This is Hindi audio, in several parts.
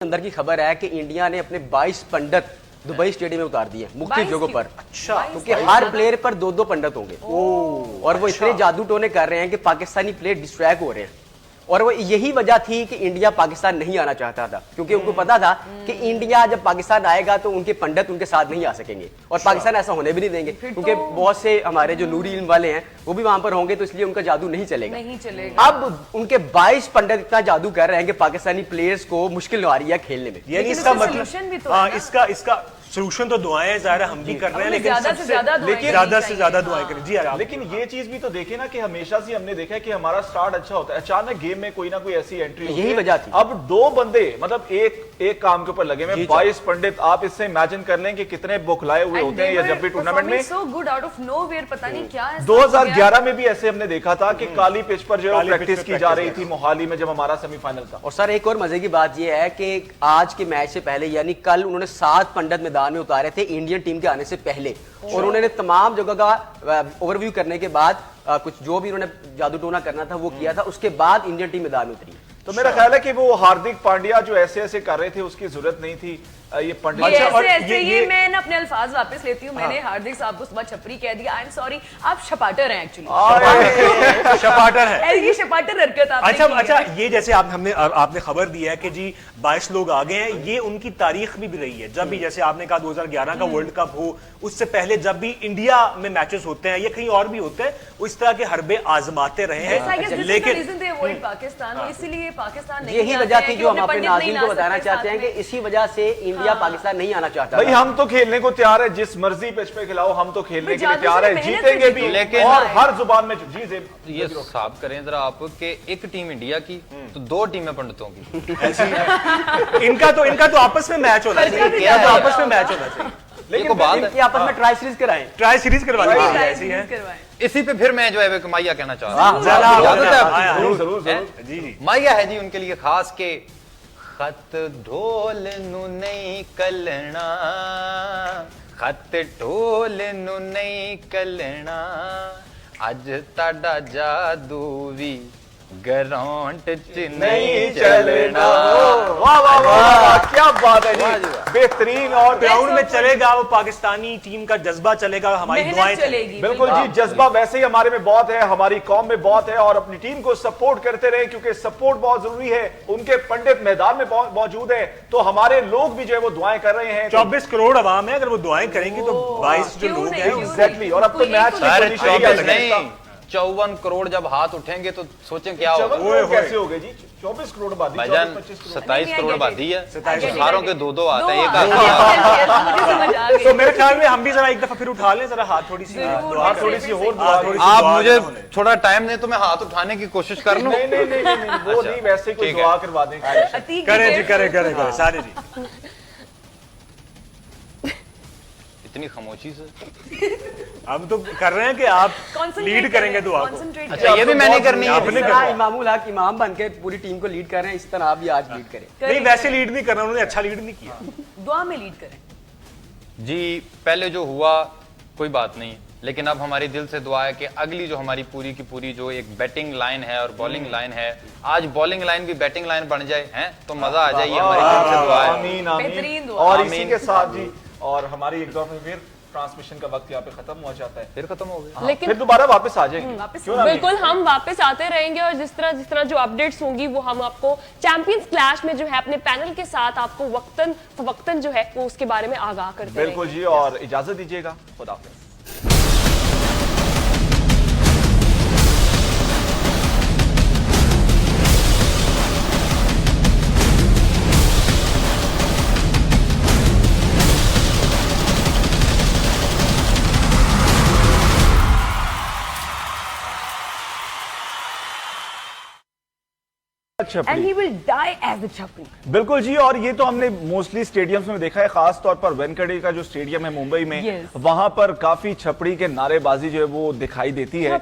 अंदर की खबर है कि इंडिया ने अपने 22 पंडित दुबई स्टेडियम में उतार दिए मुख्तलिफ जगहों पर। अच्छा, क्योंकि हर प्लेयर पर दो दो पंडित होंगे और वो इतने जादू टोने कर रहे हैं कि पाकिस्तानी प्लेयर डिस्ट्रैक्ट हो रहे हैं। और वो यही वजह थी कि इंडिया पाकिस्तान नहीं आना चाहता था, क्योंकि उनको पता था कि इंडिया जब पाकिस्तान आएगा तो उनके पंडित उनके साथ नहीं आ सकेंगे और पाकिस्तान ऐसा होने भी नहीं देंगे, क्योंकि बहुत से हमारे जो नूरी इल्म वाले हैं वो भी वहां पर होंगे, तो इसलिए उनका जादू नहीं चलेगा। अब उनके 22 पंडित इतना जादू कर रहे हैं कि पाकिस्तानी प्लेयर्स को मुश्किल आ रही है खेलने में। यानी इसका मतलब इसका सोल्यूशन तो दुआएं ज़ाहिर हम भी कर रहे हैं, लेकिन ज्यादा से ज्यादा दुआएं करें। जी यार, लेकिन ये चीज भी तो देखे ना कि हमेशा से हमने देखा है कि हमारा स्टार्ट अच्छा होता है, अचानक गेम में कोई ना कोई ऐसी एंट्री होती है। यही वजह थी। अब दो बंदे मतलब एक काम के ऊपर लगे हुए 22 पंडित, आप इससे इमेजिन कर लें कि कितने बुखलाए हुए होते हैं या जब भी टूर्नामेंट में। So good out of nowhere, पता नहीं क्या है। 2011 में भी ऐसे हमने देखा था कि काली पिच पर जो प्रैक्टिस की जा रही थी मोहाली में जब हमारा सेमीफाइनल था। और सर एक और मजे की बात यह है कि आज के मैच से पहले यानी कल उन्होंने 7 पंडित मैदान में उतारे थे इंडियन टीम के आने से पहले, और उन्होंने तमाम जगह का ओवरव्यू करने के बाद कुछ जो भी उन्होंने जादू टोना करना था वो किया था, उसके बाद इंडियन टीम मैदान में उतरी। तो मेरा ख्याल है कि वो हार्दिक पांड्या जो ऐसे ऐसे कर रहे थे उसकी जरूरत नहीं थी। ये पंडित ये मैं ना अपने अल्फाज वापस लेती हूँ। मैंने हार्दिक साहब को सुबह छपरी कह दिया। आई एम सॉरी, आप शपाटर हैं एक्चुअली। शपाटर है ये शपाटर हरकत आपने अच्छा, ये जैसे आपने खबर दी है कि जी 22 लोग आ गए हैं, ये उनकी तारीख भी रही है। जब भी जैसे आपने कहा 2011 का वर्ल्ड कप हो, उससे पहले जब भी इंडिया में मैचेस होते हैं या कहीं और भी होते हैं, इस तरह के हरबे आजमाते रहे हैं। लेकिन इसीलिए पाकिस्तान यही वजह थी जो हम अपने नाज़रीन को बताना चाहते हैं कि इसी वजह से इंडिया पाकिस्तान नहीं आना चाहता। भाई हम तो खेलने को तैयार है, जिस मर्जी पिच पे खिलाओ हम तो खेलने के लिए तैयार है, जीतेंगे भी। लेकिन और हर जुबान में जी ये साफ करें जरा आप कि एक टीम इंडिया की तो 2 टीमें पंडितों की। इनका तो आपस में मैच होना चाहिए, आपस में मैच होना चाहिए। लेकिन इनकी आपस में ट्राई सीरीज कराएं, ट्राई सीरीज करवाएं ऐसी है। इसी पे फिर मैं जो है माइया कहना चाह रहा हूँ। जरूर माइया है जी उनके लिए खास के खत ढोल नु नहीं कलना, खत ढोल नु नहीं कलना, अज ताड़ा जादू भी ग्राउंड च नहीं चलना। वाह वाह वाह, क्या बात है जी, बेहतरीन। और ग्राउंड में चलेगा वो पाकिस्तानी टीम का जज्बा चलेगा, हमारी दुआएं चलेगी। बिल्कुल जी, जज्बा वैसे ही हमारे में बहुत है, हमारी कौम में बहुत है, और अपनी टीम को सपोर्ट करते रहे क्योंकि सपोर्ट बहुत जरूरी है। उनके पंडित मैदान में मौजूद है, तो हमारे लोग भी जो है वो दुआएं कर रहे हैं। 24 करोड़ आवाम है, अगर वो दुआएं करेंगी तो 22 जो लोग हैं एग्जैक्टली। और अब तो मैच 54 करोड़ जब हाथ उठेंगे तो सोचें क्या होगा। कैसे हो गए जी 24 करोड़ आबादी, भाईजान 27 करोड़ आबादी है, सारों के 2-2 आते हैं, एक तो मेरे ख्याल में हम भी जरा एक दफा फिर उठा लें, जरा हाथ थोड़ी सी और आप मुझे थोड़ा टाइम दें तो मैं हाथ उठाने की कोशिश कर लूं। नहीं वो नहीं, वैसे कोई दुआ करवा दें। करें जी, करें सारे जी। इतनी खामोशी से हम तो कर रहे हैं कि आप लीड करेंगे दुआ को। अच्छा, ये भी मैंने करनी है। इमामुल हक इमाम बन के पूरी टीम को लीड कर रहे हैं, इस तरह आप भी आज लीड करें। नहीं, वैसे लीड नहीं करना, उन्होंने अच्छा लीड नहीं किया, दुआ में लीड करें जी। पहले जो हुआ कोई बात नहीं, लेकिन अब हमारी दिल से दुआ है कि अगली जो हमारी पूरी की पूरी जो एक बैटिंग लाइन है और बॉलिंग लाइन है, आज बॉलिंग लाइन भी बैटिंग लाइन बन जाए हैं तो मजा आ जाए। हमारी दिल से दुआ है। आमीन आमीन। और इसी के साथ जी, और हमारी एक दफा फिर ट्रांसमिशन का वक्त यहाँ पे खत्म हो जाता है, फिर खत्म हो गया। लेकिन फिर दोबारा वापस आ जाएंगे। बिल्कुल, हम वापस आते रहेंगे और जिस तरह जो अपडेट्स होंगी वो हम आपको चैंपियंस क्लैश में जो है अपने पैनल के साथ आपको वक्तन जो है वो उसके बारे में आगाह करते रहेंगे। बिल्कुल जी, और इजाजत दीजिएगा, खुदा हाफिज़। And he will die as a छपरी। बिल्कुल जी, और ये तो हमने मोस्टली स्टेडियम्स में देखा है, खास तौर पर वेंकटे का जो स्टेडियम है मुंबई में, वहां पर काफी छपड़ी के नारेबाजी जो है वो दिखाई देती है।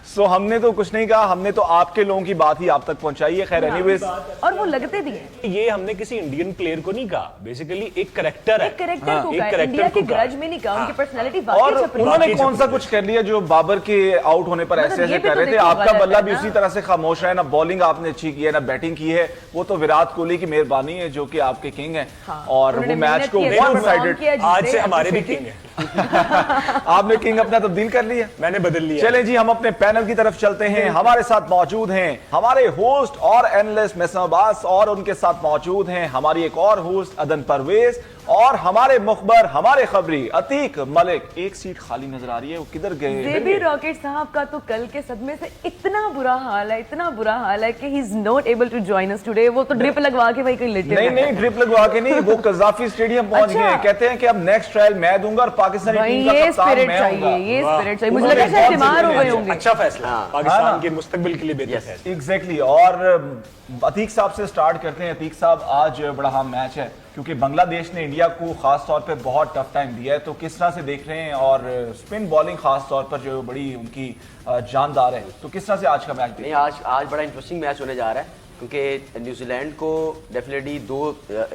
सो हमने तो कुछ नहीं कहा, हमने तो आपके लोगों की बात ही आप तक पहुंचाई है। खैर एनीवेज, और वो लगते भी हैं। ये हमने किसी इंडियन प्लेयर को नहीं कहा, बेसिकली एक करेक्टर है, एक करेक्टर को कहा, इंडिया के ग्रज में नहीं कहा, उनकी पर्सनालिटी और उन्होंने कौन सा कुछ कर लिया जो बाबर के आउट होने पर ऐसे ऐसे कर रहे थे। आपका बल्ला भी उसी तरह से खामोश रहे, ना बॉलिंग आपने अच्छी की है ना बैटिंग की है, वो तो विराट कोहली की मेहरबानी है जो कि आपके किंग हैं। और वो मैच को वन साइडेड, आज से हमारे भी किंग है। आपने किंग अपना तब्दील कर लिया, मैंने बदल लिया। चलें जी, हम अपने पैनल की तरफ चलते हैं। हमारे साथ मौजूद हैं हमारे होस्ट और एनालिस्ट मेहसन अब्बास, और उनके साथ मौजूद हैं हमारी एक और होस्ट अदन परवेज, और हमारे मुखबर, हमारे खबरी अतीक मलिक। एक सीट खाली नजर आ रही है, वो किधर गए? जेबी रॉकेट साहब का तो कल के सदमे से इतना बुरा हाल है, इतना बुरा हाल है कि he is not able to join us today. वो तो ड्रिप लगवा के भाई कहीं लेटे नहीं नहीं, ड्रिप लगवा के नहीं, वो कज़ाफी स्टेडियम पहुंच अच्छा। गए। कहते हैं कि अब नेक्स्ट ट्रायल मैं दूंगा और पाकिस्तानी टीम का ये कप्तान स्पिरिट मैं चाहिए, होऊंगा। ये स्पिरिट चाहिए। मुझे उन्होंने लगा शायद बहुत बीमार हो जिम्मेदारी गए होंगे। अच्छा फैसला, हाँ, पाकिस्तान के मुस्तकबिल के लिए बेहतर फैसला। एग्जैक्टली। और अतीक साहब से स्टार्ट करते हैं। अतीक साहब, आज बड़ा अहम मैच है क्योंकि बांग्लादेश ने इंडिया को खास तौर पे बहुत टफ टाइम दिया है, तो किस तरह से देख रहे हैं? और स्पिन बॉलिंग खास तौर पर जो बड़ी उनकी जानदार है, तो किस तरह से आज का मैच देख? नहीं, आज बड़ा इंटरेस्टिंग मैच होने जा रहा है क्योंकि न्यूजीलैंड को डेफिनेटली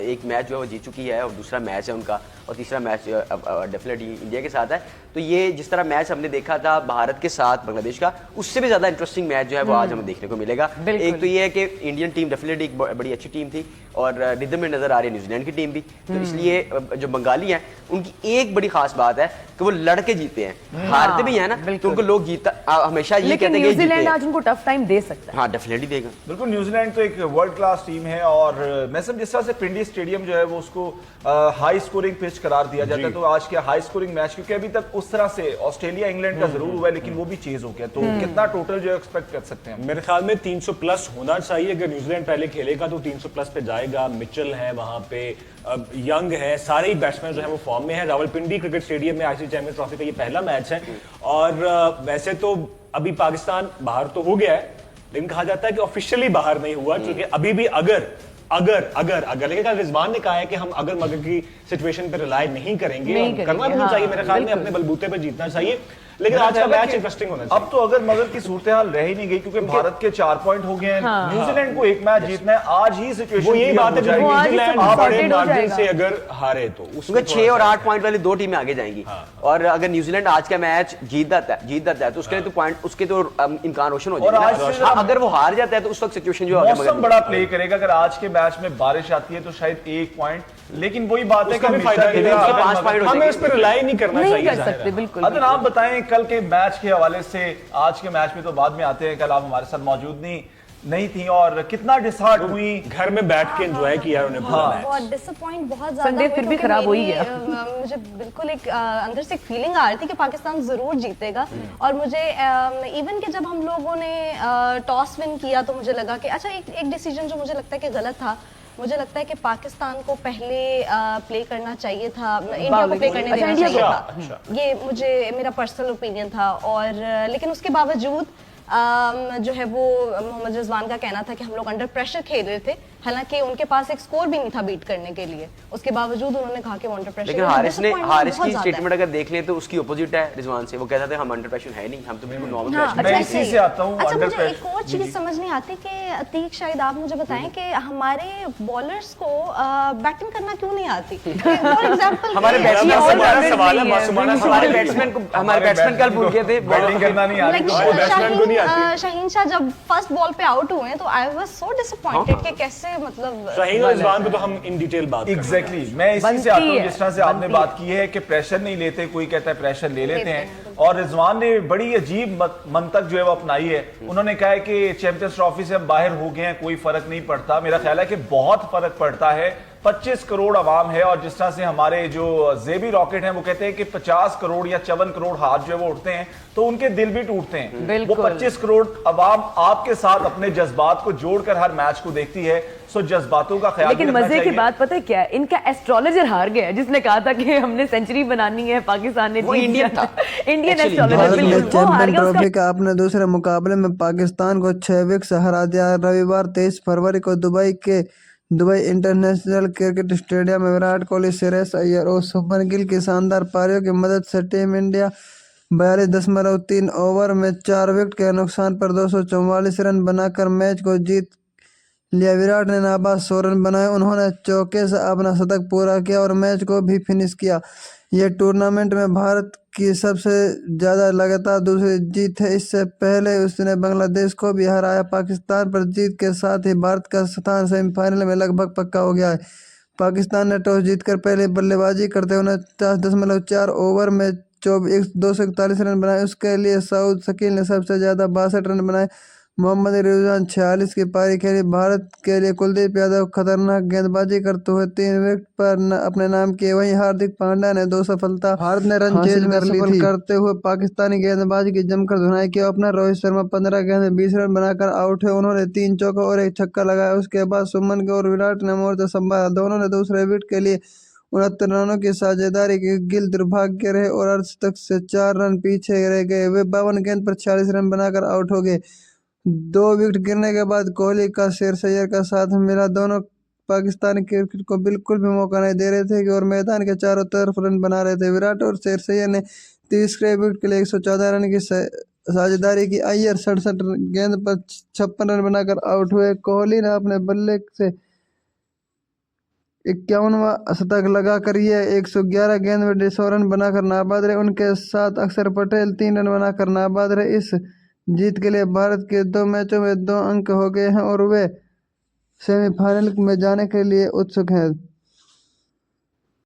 एक मैच जो है वो जीत चुकी है और दूसरा मैच है उनका, और तीसरा मैच डेफिनेटली इंडिया के साथ है। तो ये जिस तरह मैच हमने देखा था भारत के साथ बांग्लादेश का, उससे भी ज़्यादा इंटरेस्टिंग मैच जो है वो आज हमें देखने को मिलेगा। एक तो ये है कि इंडियन टीम डेफिनेटली एक बड़ी अच्छी टीम थी और रिदम में नजर आ रही है न्यूजीलैंड की टीम भी। तो इसलिए जो बंगाली हैं उनकी एक बड़ी खास बात है कि वो लड़के जीते हैं, हारते भी हैं ना, तो उनको लोग हमेशा ये कहते हैं कि न्यूजीलैंड आज उनको टफ टाइम दे सकता है। हाँ, डेफिनेटली देगा। बिल्कुल, न्यूजीलैंड तो एक वर्ल्ड क्लास टीम है। और मैं सब जिस तरह से पिंडी स्टेडियम जो है वो उसको हाई स्कोरिंग पिच करार दिया जाता है, तो आज के हाई स्कोरिंग मैच, क्योंकि अभी तक उस तरह से ऑस्ट्रेलिया इंग्लैंड का जरूर हुआ है लेकिन वो भी चेज हो गया, तो कितना टोटल जो एक्सपेक्ट कर सकते हैं? मेरे ख्याल में 300 प्लस होना चाहिए। अगर न्यूजीलैंड पहले खेलेगा तो 300 प्लस पे जाएगा। मिचेल है वहां पे, यंग है, सारे ही बैट्समैन जो है वो फॉर्म में है। रावलपिंडी क्रिकेट स्टेडियम में आईसीसी चैंपियंस ट्रॉफी का ये पहला मैच है। और वैसे तो अभी पाकिस्तान बाहर तो हो गया है, लेकिन कहा जाता है कि ऑफिशियली बाहर नहीं हुआ, क्योंकि अभी भी अगर लेकिन रिजवान ने कहा है कि हम अगर मगर की सिचुएशन पे रिलाय नहीं करेंगे, करना भी नहीं चाहिए। मेरे ख्याल में अपने बलबूते पे जीतना चाहिए। लेकिन आज का मैच इंटरेस्टिंग होना चाहिए। अब तो अगर मगर की सूरत हाल रह ही नहीं गई, क्योंकि भारत के 4 पॉइंट हो गए हैं। न्यूजीलैंड को एक मैच जीतना है, आज ही सिचुएशन वो यही बात है, न्यूजीलैंड बड़े मार्जिन से अगर हारे तो उसमें 6 और 8 पॉइंट वाली 2 टीमें आगे जाएंगी। और अगर न्यूजीलैंड आज का मैच जीत जाता है तो उसके लिए तो पॉइंट, उसके तो इम्कान रोशन हो जाएगा। अगर वो हार जाता है तो उस वक्त सिचुएशन जो है मौसम बड़ा प्ले करेगा। अगर आज के मैच में बारिश आती है तो शायद 1 पॉइंट, लेकिन वही बात है कि हमें इस पर रिलाय नहीं करना चाहिए। कर सकते बिल्कुल। अदन, आप बताएं कल के मैच के हवाले से। आज के मैच में तो बाद में आते हैं, कल आप हमारे साथ मौजूद नहीं थी और कितना डिसहार्ट हुई। घर में बैठ के एंजॉय किया उन्हें पूरा मैच। बहुत डिसअपॉइंट, बहुत ज्यादा संडे फिर भी खराब हो ही गया। मुझे बिल्कुल एक अंदर से एक फीलिंग आ रही थी कि पाकिस्तान जरूर जीतेगा। और मुझे इवन कि जब हम लोगों ने टॉस विन किया तो मुझे लगा कि अच्छा, एक डिसीजन जो मुझे लगता है कि गलत था। मुझे लगता है कि पाकिस्तान को पहले प्ले करना चाहिए था, इंडिया को प्ले करने देना चाहिए था। ये मेरा पर्सनल ओपिनियन था। और लेकिन उसके बावजूद जो है वो मोहम्मद रिजवान का कहना था कि हम लोग अंडर प्रेशर खेल रहे थे, हालांकि उनके पास एक स्कोर भी नहीं था बीट करने के लिए। उसके बावजूद उन्होंने कहा कि वो अंडर प्रेशर। लेकिन हारिस की स्टेटमेंट अगर देख लें तो उसकी अपोजिट है रिजवान से। वो कहता था हम अंडर प्रेशर है नहीं, हम तो बिल्कुल नॉर्मल अच्छा, मैं इसी से आता हूं। अच्छा, मुझे एक और चीज समझ नहीं आती कि अतीक, शायद आप मुझे बताएं कि हमारे बॉलर्स को बैटिंग करना क्यों नहीं आती? फॉर एग्जांपल हमारे बैट्समैन कल भूल गए थे, बैटिंग करना नहीं आ रही। शाहीन शाह जब फर्स्ट बॉल पे आउट हुए तो आई वाज सो डिसअपॉइंटेड कि कैसे, मतलब शाहीन और रिजवान पे तो हम इन डिटेल बात करेंगे। एग्जैक्टली, मैं इसी से आता हूँ। जिस तरह से आपने बात की है कि प्रेशर नहीं लेते, कोई कहता है प्रेशर ले लेते हैं, और रिजवान ने बड़ी अजीब मंतक जो है वो अपनाई है। उन्होंने कहा है कि चैंपियंस ट्रॉफी से हम बाहर हो गए हैं, कोई फर्क नहीं पड़ता। मेरा ख्याल है कि बहुत फर्क पड़ता है। 25 करोड़ आवाम है, और जिस तरह से हमारे जो जेबी रॉकेट हैं वो कहते हैं कि 50 करोड़ या 54 करोड़ हाथ जो है वो उठते हैं तो उनके दिल भी टूटते हैं। वो 25 करोड़ आवाम आपके साथ अपने जज्बात को जोड़कर हर मैच को देखती है, सो जज्बातों का ख्याल। लेकिन मजे की बात पता है क्या है? इनका एस्ट्रोलॉजर हार गया, जिसने कहा था कि हमने सेंचुरी बनानी है, पाकिस्तान ने इंडियन था। इंडियन एस्ट्रोलॉजर चैंपियन ट्रॉफी का अपने दूसरे मुकाबले में पाकिस्तान को 6 विकेट से हरा दिया। रविवार 23 फरवरी को दुबई इंटरनेशनल क्रिकेट स्टेडियम में विराट कोहली, श्रेयस अय्यर और शुभमन गिल की शानदार पारियों की मदद से टीम इंडिया 42.3 ओवर में 4 विकेट के नुकसान पर 244 रन बनाकर मैच को जीत लिया। विराट ने नाबाद 100 रन बनाए, उन्होंने चौके से अपना शतक पूरा किया और मैच को भी फिनिश किया। यह टूर्नामेंट में भारत की सबसे ज़्यादा लगातार दूसरी जीत है। इससे पहले उसने बांग्लादेश को भी हराया। पाकिस्तान पर जीत के साथ ही भारत का स्थान सेमीफाइनल में लगभग पक्का हो गया है। पाकिस्तान ने टॉस जीतकर पहले बल्लेबाजी करते हुए 49.4 ओवर में 241 रन बनाए। उसके लिए सऊद शकील ने सबसे ज़्यादा 62 रन बनाए। मोहम्मद रिजवान 46 की पारी खेली। भारत के लिए कुलदीप यादव खतरनाक गेंदबाजी करते हुए 3 विकेट पर अपने नाम किए। वहीं हार्दिक पांड्या ने 2 सफलता भारत ने रन चेज में सफल करते हुए पाकिस्तानी गेंदबाजी की जमकर धुनाई की। ओपनर रोहित शर्मा 15 गेंद में 20 रन बनाकर आउट हुए। उन्होंने 3 चौका और 1 छक्का लगाया। उसके बाद सुमन और विराट ने मोर्चा संभाला। दोनों ने दूसरे विकेट के लिए 69 रनों की साझेदारी की। गिल दुर्भाग्य रहे और अर्धशतक से 4 रन पीछे रह गए। वे 52 गेंद पर 46 रन बनाकर आउट हो गए। 2 विकेट गिरने के बाद कोहली का शेर सैयद का साथ मिला। दोनों पाकिस्तानी क्रिकेट को बिल्कुल भी मौका नहीं दे रहे थे और मैदान के चारों तरफ रन बना रहे थे। विराट और शेर सैयद ने 30 विकेट के लिए 114 रन की साझेदारी की। अय्यर 67 गेंद पर 56 रन बनाकर आउट हुए। कोहली ने अपने बल्ले से 51वां शतक लगाकर यह 111 गेंद में 100 रन बनाकर नाबाद रहे। उनके साथ अक्षर पटेल 3 रन बनाकर नाबाद रहे। इस जीत के लिए भारत के 2 मैचों में 2 अंक हो गए हैं और वे सेमीफाइनल में जाने के लिए उत्सुक हैं।